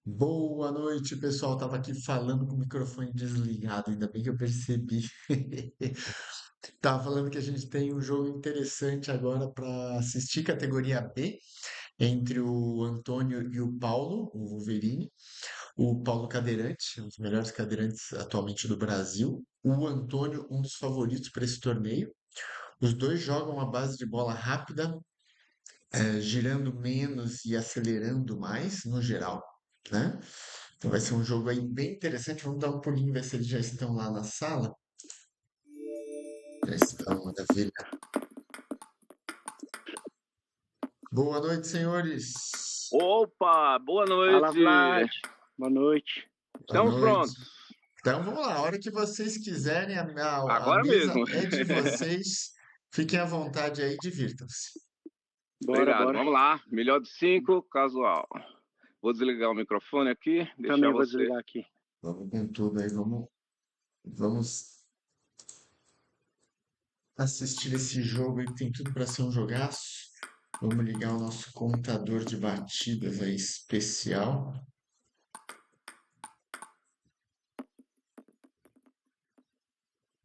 Boa noite, pessoal. Tava aqui falando com o microfone desligado, ainda bem que eu percebi. Tava falando que a gente tem um jogo interessante agora para assistir, categoria B, entre o Antônio e o Paulo, o Wolverine. O Paulo cadeirante, um dos melhores cadeirantes atualmente do Brasil. O Antônio, um dos favoritos para esse torneio. Os dois jogam à base de bola rápida, girando menos e acelerando mais, no geral, né? Então vai ser um jogo aí bem interessante. Vamos dar um pulinho, ver se eles já estão lá na sala. Já estão, maravilha. Boa noite, senhores. Opa, boa Fala, noite. Vlad. Boa noite. Boa Estamos noite. prontos. Então vamos lá, a hora que vocês quiserem, a Agora mesa mesmo. é de vocês. Fiquem à vontade aí, divirtam-se. Bora, Obrigado. bora. Vamos lá. Melhor de 5, casual. Vou desligar o microfone aqui, deixar Também vou você. desligar aqui. Vamos com tudo aí, vamos assistir esse jogo aí, que tem tudo para ser um jogaço. Vamos ligar o nosso contador de batidas aí especial.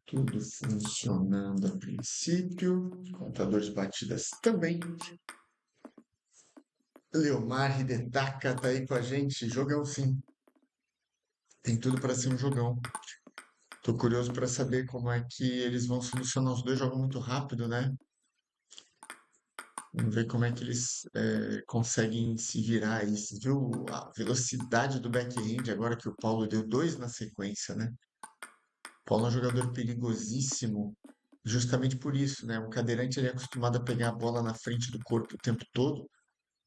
Tudo funcionando a princípio. Contador de batidas também. Leomar Hidetaka tá aí com a gente. Jogão sim. Tem tudo para ser um jogão. Tô curioso para saber como é que eles vão solucionar. Os dois jogam muito rápido, né? Vamos ver como é que eles conseguem se virar aí. Você viu a velocidade do backhand agora que o Paulo deu dois na sequência, né? O Paulo é um jogador perigosíssimo, justamente por isso, né? O cadeirante ele é acostumado a pegar a bola na frente do corpo o tempo todo,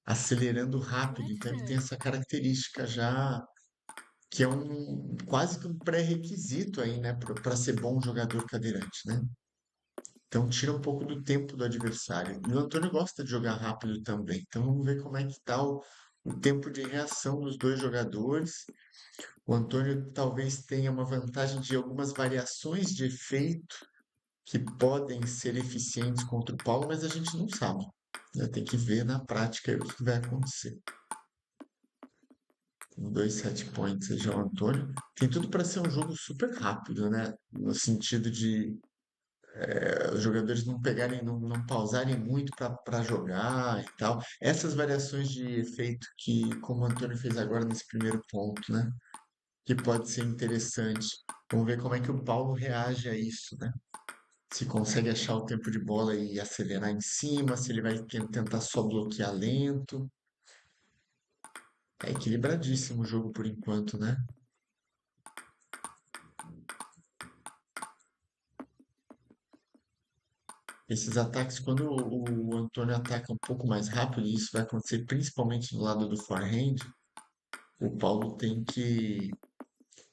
acelerando rápido. Então ele tem essa característica já que é um quase que um pré-requisito aí, né, para ser bom jogador cadeirante, né? Então tira um pouco do tempo do adversário. E o Antônio gosta de jogar rápido também. Então vamos ver como é que está o tempo de reação dos dois jogadores. O Antônio talvez tenha uma vantagem de algumas variações de efeito que podem ser eficientes contra o Paulo, mas a gente não sabe. Tem que ver na prática aí o que vai acontecer. Dois set points aí já o Antônio. Tem tudo para ser um jogo super rápido, né? No sentido de os jogadores não pegarem, não pausarem muito para jogar e tal. Essas variações de efeito que, como o Antônio fez agora nesse primeiro ponto, né? Que pode ser interessante. Vamos ver como é que o Paulo reage a isso, né? Se consegue achar o tempo de bola e acelerar em cima, se ele vai tentar só bloquear lento. É equilibradíssimo o jogo por enquanto, né? Esses ataques, quando o Antônio ataca um pouco mais rápido, e isso vai acontecer principalmente do lado do forehand, o Paulo tem que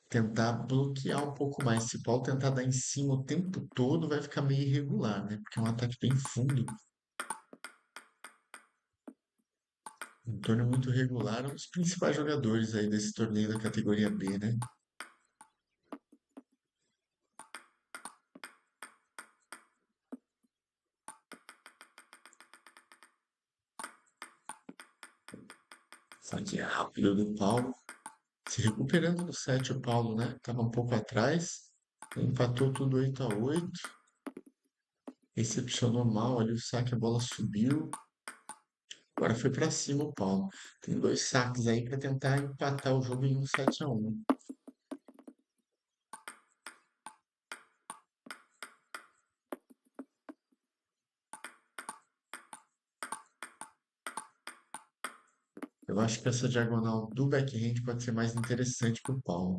tentar bloquear um pouco mais. Se o Paulo tentar dar em cima o tempo todo, vai ficar meio irregular, né? Porque é um ataque bem fundo. O Antônio é muito regular, é um dos principais jogadores aí desse torneio da categoria B, né? Saque rápido do Paulo. Se recuperando no set, o Paulo, né? Tava um pouco atrás. Empatou tudo 8-8. Recepcionou mal ali o saque, a bola subiu. Agora foi pra cima o Paulo. Tem dois saques aí para tentar empatar o jogo em um 7-1. Eu acho que essa diagonal do backhand pode ser mais interessante para o Paulo.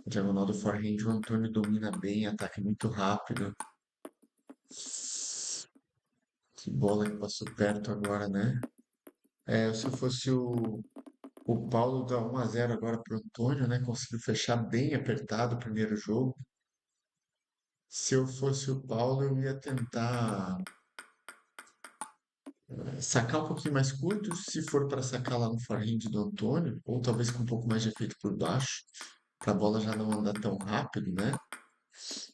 A diagonal do forehand, o Antônio domina bem, ataca muito rápido. Que bola que passou perto agora, né? Se eu fosse o Paulo dá 1-0 agora pro Antônio, né? Conseguiu fechar bem apertado o primeiro jogo. Se eu fosse o Paulo, eu ia tentar sacar um pouquinho mais curto, se for para sacar lá no forehand do Antônio, ou talvez com um pouco mais de efeito por baixo, para a bola já não andar tão rápido, né?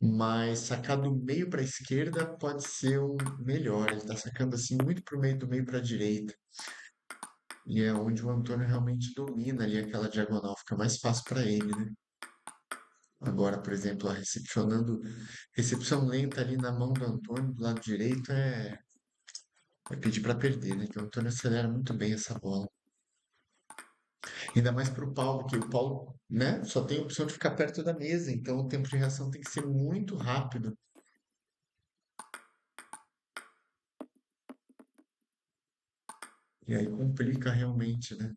Mas sacar do meio para a esquerda pode ser o melhor. Ele está sacando assim muito pro meio do meio para a direita. E é onde o Antônio realmente domina ali aquela diagonal, fica mais fácil para ele, né? Agora, por exemplo, recepção lenta ali na mão do Antônio, do lado direito, é pedir para perder, né? Que o Antônio acelera muito bem essa bola. Ainda mais para o Paulo, que o Paulo, né, só tem a opção de ficar perto da mesa, então o tempo de reação tem que ser muito rápido. E aí complica realmente, né?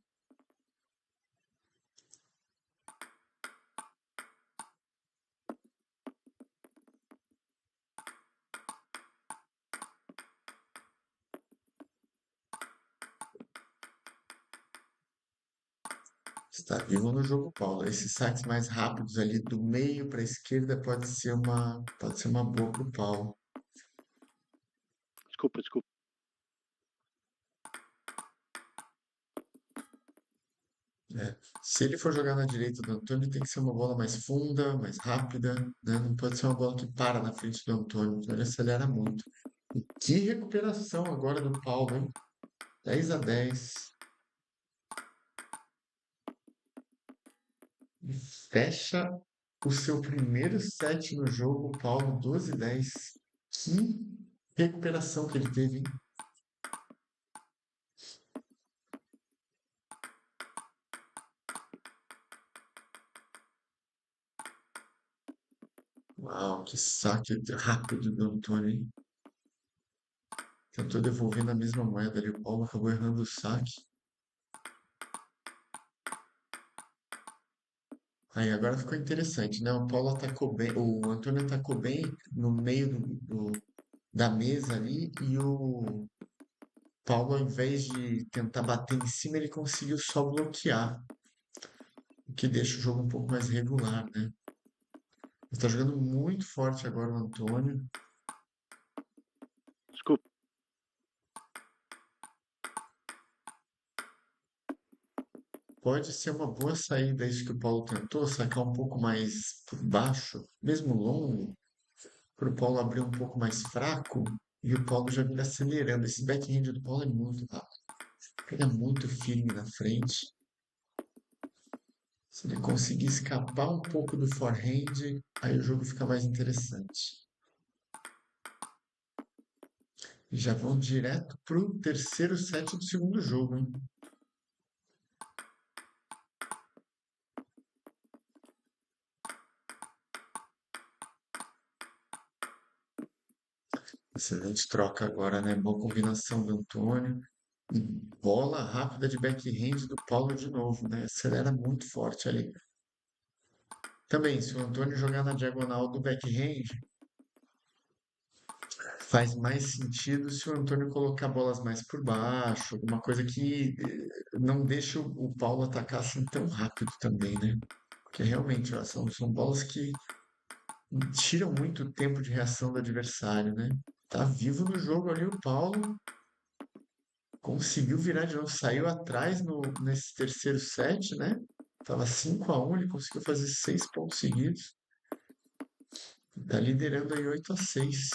Está vivo no jogo, Paulo. Esses saques mais rápidos ali do meio para a esquerda pode ser uma boa para o Paulo. Desculpa, desculpa. Se ele for jogar na direita do Antônio, tem que ser uma bola mais funda, mais rápida, né? Não pode ser uma bola que para na frente do Antônio, então ele acelera muito. E que recuperação agora do Paulo, hein? 10-10. E fecha o seu primeiro set no jogo, Paulo, 12-10. Que recuperação que ele teve, hein? Uau, que saque rápido do Antônio, hein? Tentou devolver na mesma moeda ali. O Paulo acabou errando o saque. Aí agora ficou interessante, né? O Paulo atacou bem, o Antônio atacou bem no meio da mesa ali e o Paulo, ao invés de tentar bater em cima, ele conseguiu só bloquear, o que deixa o jogo um pouco mais regular, né? Está jogando muito forte agora o Antônio. Desculpa. Pode ser uma boa saída isso que o Paulo tentou, sacar um pouco mais por baixo, mesmo longo, para o Paulo abrir um pouco mais fraco e o Paulo já vir acelerando. Esse backhand do Paulo é muito rápido. Pega muito firme na frente. Se ele conseguir escapar um pouco do forehand, aí o jogo fica mais interessante. E já vão direto pro terceiro set do segundo jogo, hein? Excelente troca agora, né? Boa combinação do Antônio. E bola rápida de backhand do Paulo de novo, né? Acelera muito forte ali. Também, se o Antônio jogar na diagonal do backhand, faz mais sentido se o Antônio colocar bolas mais por baixo, alguma coisa que não deixa o Paulo atacar assim tão rápido também, né? Porque realmente ó, são bolas que tiram muito tempo de reação do adversário, né? Tá vivo no jogo ali o Paulo. Conseguiu virar de novo, saiu atrás nesse terceiro set, né? Tava 5-1, ele conseguiu fazer 6 pontos seguidos. Tá liderando aí 8-6.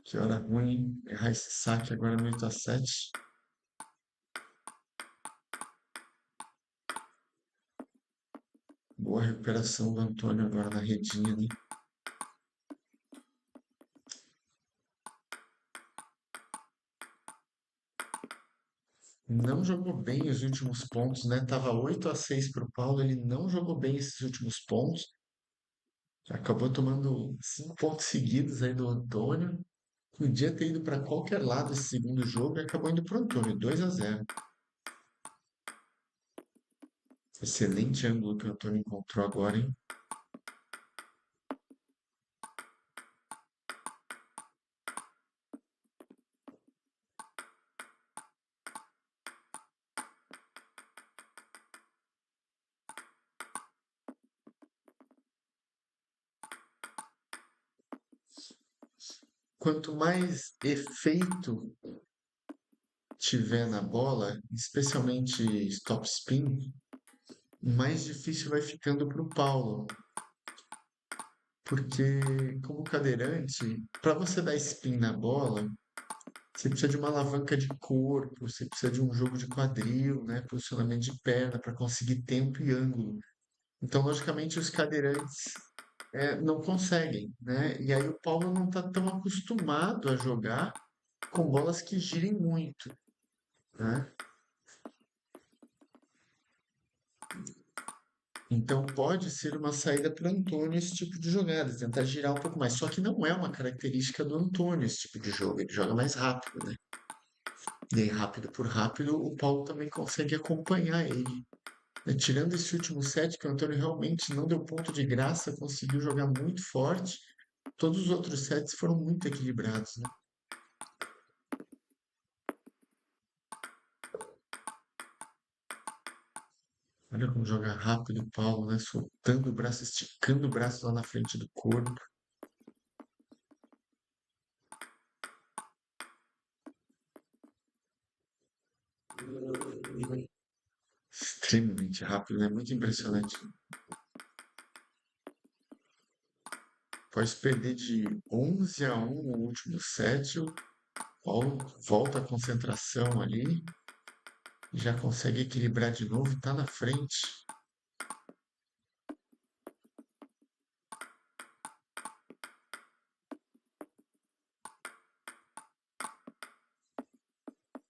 Que hora ruim, hein? Errar esse saque agora no 8-7. Boa recuperação do Antônio agora na redinha, né? Não jogou bem os últimos pontos, né? Tava 8-6 para o Paulo, ele não jogou bem esses últimos pontos. Acabou tomando 5 pontos seguidos aí do Antônio. Podia ter ido para qualquer lado esse segundo jogo e acabou indo para o Antônio, 2-0. Excelente ângulo que o Antônio encontrou agora, hein? Quanto mais efeito tiver na bola, especialmente stop spin, mais difícil vai ficando para o Paulo. Porque, como cadeirante, para você dar spin na bola, Você precisa de uma alavanca de corpo, você precisa de um jogo de quadril, né? Posicionamento de perna para conseguir tempo e ângulo. Então, logicamente, os cadeirantes não conseguem, né? E aí o Paulo não está tão acostumado a jogar com bolas que girem muito, né? Então pode ser uma saída para o Antônio esse tipo de jogada, tentar girar um pouco mais. Só que não é uma característica do Antônio esse tipo de jogo. Ele joga mais rápido, né? E aí, rápido por rápido, o Paulo também consegue acompanhar ele. Né? Tirando esse último set, que o Antônio realmente não deu ponto de graça, conseguiu jogar muito forte. Todos os outros sets foram muito equilibrados, né? Olha como joga rápido o Paulo, né? Soltando o braço, esticando o braço lá na frente do corpo. Extremamente rápido, né? Muito impressionante. Pode perder de 11-1 no último set. O Paulo volta a concentração ali. Já consegue equilibrar de novo e tá na frente.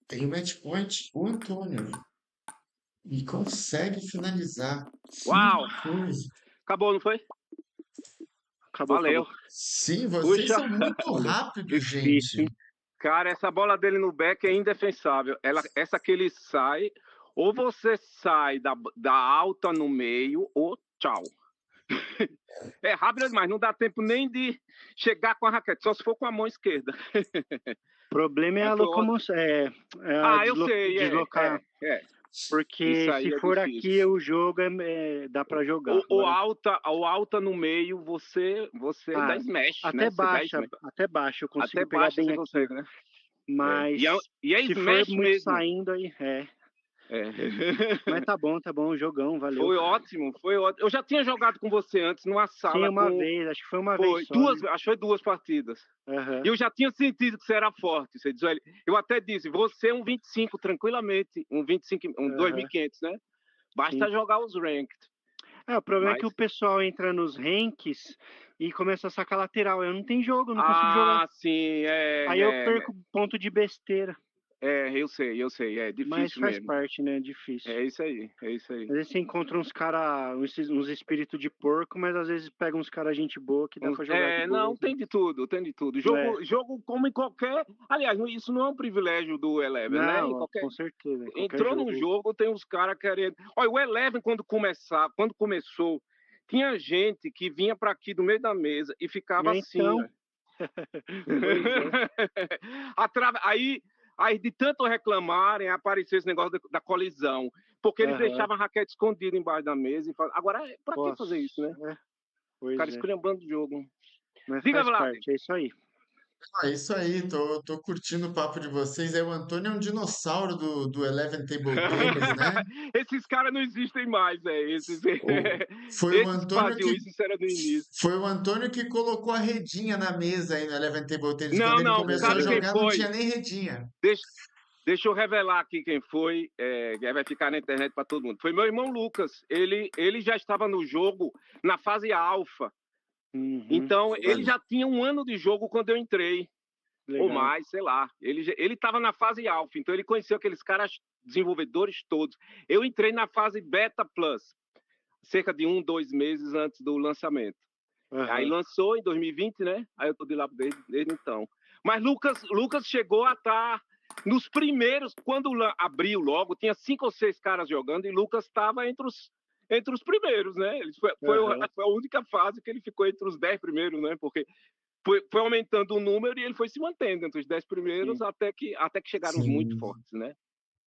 Tem o match point o Antônio. E consegue finalizar. Uau! Que coisa. Acabou, não foi? Acabou, Valeu. acabou. Sim, vocês Puxa. são muito rápidos, Difícil, gente. hein? Cara, essa bola dele no back é indefensável. Essa que ele sai, ou você sai da alta no meio, ou tchau. É rápido demais, não dá tempo nem de chegar com a raquete, só se for com a mão esquerda. O problema é Mas a foi ótimo. locomoção, é a Eu sei, deslocar. Isso Porque aí se é for difícil. aqui, o jogo dá pra jogar. O alta no meio, você dá smash, né? Você dá smash. Até baixa, eu consigo Até pegar baixa bem você aqui. consegue, né? Mas E é se for smash muito mesmo. saindo aí, Mas tá bom, jogão, valeu. Foi ótimo. Eu já tinha jogado com você antes numa sala. Sim, uma vez, acho que foi uma vez só. Duas, né? acho que foi 2 partidas. Aham. E eu já tinha sentido que você era forte. Você diz, olha, eu até disse, você é um 25 tranquilamente, um 25, um Aham. 2.500, né? Basta Sim. jogar os ranked. O problema é Mas- que o pessoal entra nos ranks e começa a sacar lateral. Eu não tenho jogo, eu não consigo jogar. Sim, Aí eu perco ponto de besteira. eu sei, é difícil Mas faz mesmo. parte, né? É difícil. É isso aí. Às vezes você encontra uns caras, uns espíritos de porco, mas às vezes pega uns caras gente boa que dá pra jogar de boa. Não, tem de tudo. Jogo como em qualquer... Aliás, isso não é um privilégio do Eleven, né? Não, com certeza. Entrou num jogo, tem uns caras querendo... Olha, o Eleven, quando começou, tinha gente que vinha pra aqui do meio da mesa e ficava assim, então... ó. Aí, de tanto reclamarem, apareceu esse negócio da colisão. Porque eles deixavam a raquete escondida embaixo da mesa. E falavam, agora, pra que fazer isso, né? O cara esculhambando o jogo. Mas Diga, faz Vlad. parte, é isso aí. É isso aí, tô curtindo o papo de vocês. Aí o Antônio é um dinossauro do Eleven Table Tennis, né? Esses caras não existem mais, Foi o Esses Antônio faziam isso era no início. Foi o Antônio que colocou a redinha na mesa aí no Eleven Table Tennis. Não, Quando ele não, começou a sabe quem jogar, não foi? tinha nem redinha. Deixa eu revelar aqui quem foi, que vai ficar na internet para todo mundo. Foi meu irmão Lucas. Ele já estava no jogo na fase alfa. Uhum. Então, ele já tinha 1 ano de jogo quando eu entrei. Legal. Ou mais, sei lá. Ele estava na fase alfa, então ele conheceu aqueles caras desenvolvedores todos. Eu entrei na fase beta plus, cerca de 2 meses antes do lançamento. Uhum. Aí lançou em 2020, né? Aí eu tô de lá desde então. Mas Lucas chegou a estar nos primeiros, quando abriu logo, tinha 5 ou 6 caras jogando e Lucas estava entre os primeiros, né? Foi a única fase que ele ficou entre os 10 primeiros, né? Porque foi aumentando o número e ele foi se mantendo entre os 10 primeiros até que chegaram os muito fortes, né?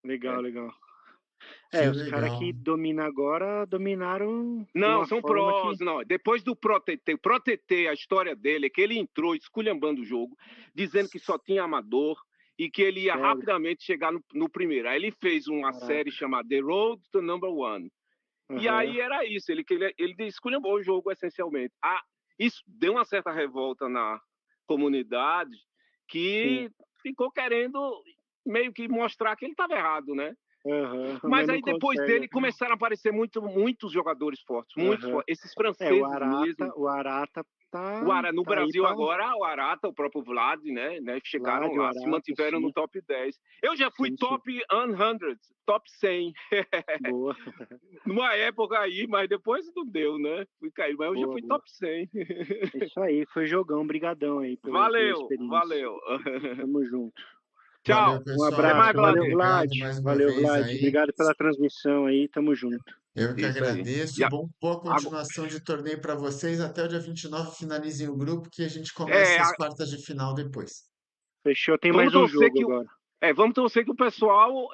Legal. Os caras legal. que dominam agora, dominaram. Não, são prós. Não. Depois do Protetê, a história dele é que ele entrou esculhambando o jogo, dizendo que só tinha amador e que ele ia rapidamente chegar no primeiro. Aí ele fez uma série chamada The Road to Number One. E aí era isso, ele esculhambou o jogo essencialmente. Isso deu uma certa revolta na comunidade que ficou querendo meio que mostrar que ele estava errado, né? Aham, Mas mas não aí depois consegue. dele começaram a aparecer muitos jogadores fortes, muitos Aham. fortes. Esses franceses O mesmo. Arata No tá aí Brasil pra agora, o Arata, o próprio Vlad, né, chegaram Vlad, o lá, se Arata, mantiveram no sim. top 10. Eu já fui Sim, sim. top 100, top 100. Boa. Numa época aí, mas depois não deu, né? Fui cair, mas eu já Boa, fui boa. top 100. Isso aí, foi jogão, brigadão aí pela Valeu, experiência. valeu. Tamo junto. Valeu, Tchau. Um pessoal. Até mais, abraço. Vlad. Valeu, Vlad. Obrigado mais uma Valeu, vez Vlad. aí. Obrigado pela transmissão aí. Tamo junto. Eu que Isso aí. agradeço. Boa Ago- continuação de torneio para vocês. Até o dia 29 finalizem o grupo, que a gente começa as quartas de final depois. Fechou. Tem Vamos mais um torcer jogo agora. vamos torcer que o pessoal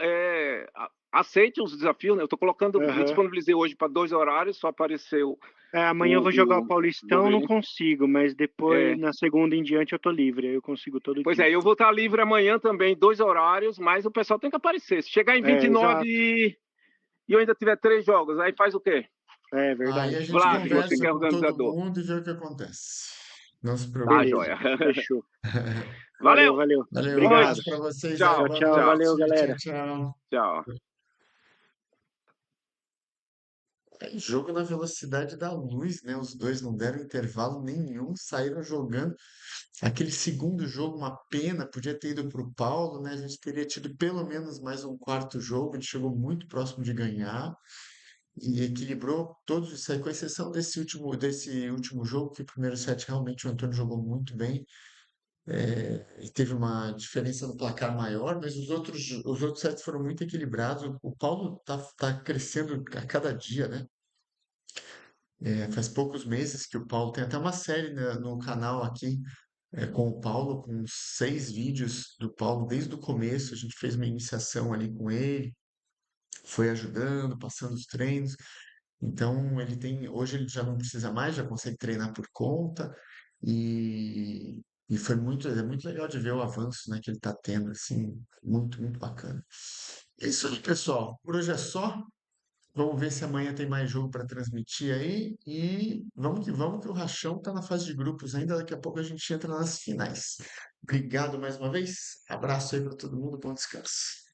aceite os desafios, né? Eu tô colocando, eu disponibilizei hoje para 2 horários, só apareceu. Amanhã eu vou jogar o Paulistão, não Wolverine. consigo, mas depois, na segunda em diante, eu tô livre. Aí eu consigo todo Pois dia. é, eu vou estar livre amanhã também, 2 horários, mas o pessoal tem que aparecer. Se chegar em 29 e eu ainda tiver 3 jogos, aí faz o quê? É verdade. Aí a gente Vlad, você que conversa é com todo organizador. mundo e vê o que acontece. Não se Tá, preocupe. joia. Fechou. Valeu. Valeu. Valeu, um Boa Obrigado. abraço noite. para vocês aí. Tchau, Tchau, Boa tchau. tchau, Valeu, noite. galera. Tchau, tchau. tchau. É jogo na velocidade da luz, né? Os dois não deram intervalo nenhum, saíram jogando. Aquele segundo jogo, uma pena, podia ter ido para o Paulo, né? A gente teria tido pelo menos mais um quarto jogo, a gente chegou muito próximo de ganhar e equilibrou todos isso aí, com exceção desse último jogo, que o primeiro set realmente o Antônio jogou muito bem, e teve uma diferença no placar maior, mas os outros sets foram muito equilibrados. O Paulo tá crescendo a cada dia, né? Faz poucos meses que o Paulo tem até uma série, né, no canal aqui, com o Paulo, com 6 vídeos do Paulo desde o começo. A gente fez uma iniciação ali com ele, foi ajudando, passando os treinos. Então hoje ele já não precisa mais, já consegue treinar por conta e é muito legal de ver o avanço, né, que ele está tendo, assim, muito, muito bacana. É isso aí, pessoal. Por hoje é só. Vamos ver se amanhã tem mais jogo para transmitir aí. E vamos que o Rachão está na fase de grupos ainda. Daqui a pouco a gente entra nas finais. Obrigado mais uma vez. Abraço aí para todo mundo. Bom descanso.